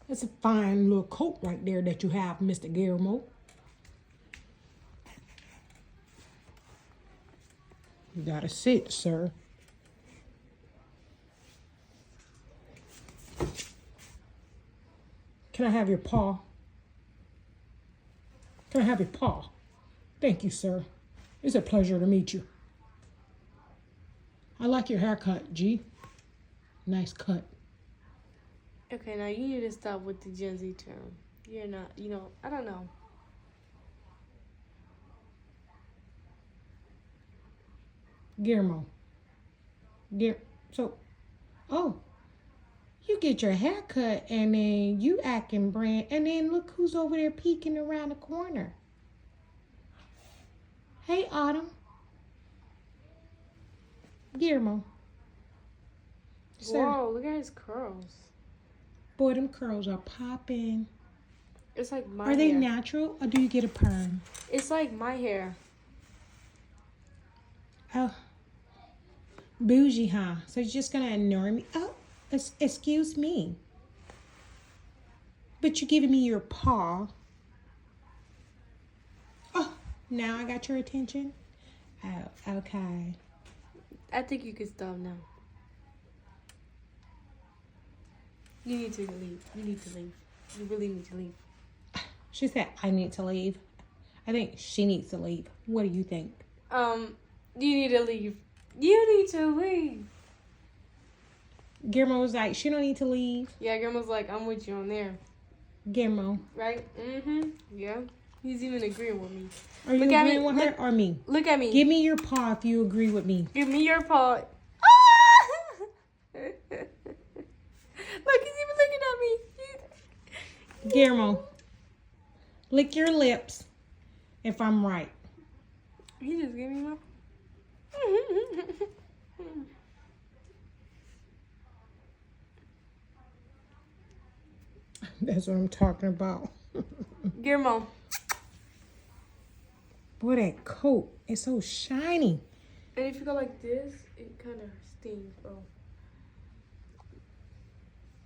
That's a fine little coat right there that you have, Mr. Guillermo. You gotta sit, sir. Can I have your paw? Can I have your paw? Thank you, sir. It's a pleasure to meet you. I like your haircut, G. Nice cut. Okay, now you need to stop with the Gen Z term. You're not, I don't know. Guillermo. So, oh, you get your hair cut and then you acting brand, and then look who's over there peeking around the corner. Hey, Autumn. Guillermo. Sir. Whoa, look at his curls. Boy, them curls are popping. It's like my Are they hair. natural or do you get a perm? It's like my hair. Oh, bougie, huh? So you're just gonna ignore me? Oh, excuse me. But you're giving me your paw. Oh, now I got your attention? Oh, okay. I think you can stop now. You need to leave. You need to leave. You really need to leave. She said, I need to leave. I think she needs to leave. What do you think? You need to leave. You need to leave. Guillermo was like, she don't need to leave. Yeah, Grandma's like, I'm with you on there. Guillermo. Right? Mm-hmm. Yeah. He's even agreeing with me. Are you agreeing with her or me? Look at me. Give me your paw if you agree with me. Give me your paw. Look, he's even looking at me. Guillermo, lick your lips if I'm right. He just gave me my... That's what I'm talking about. Guillermo. Boy, that coat is so shiny. And if you go like this, it kind of stings, bro.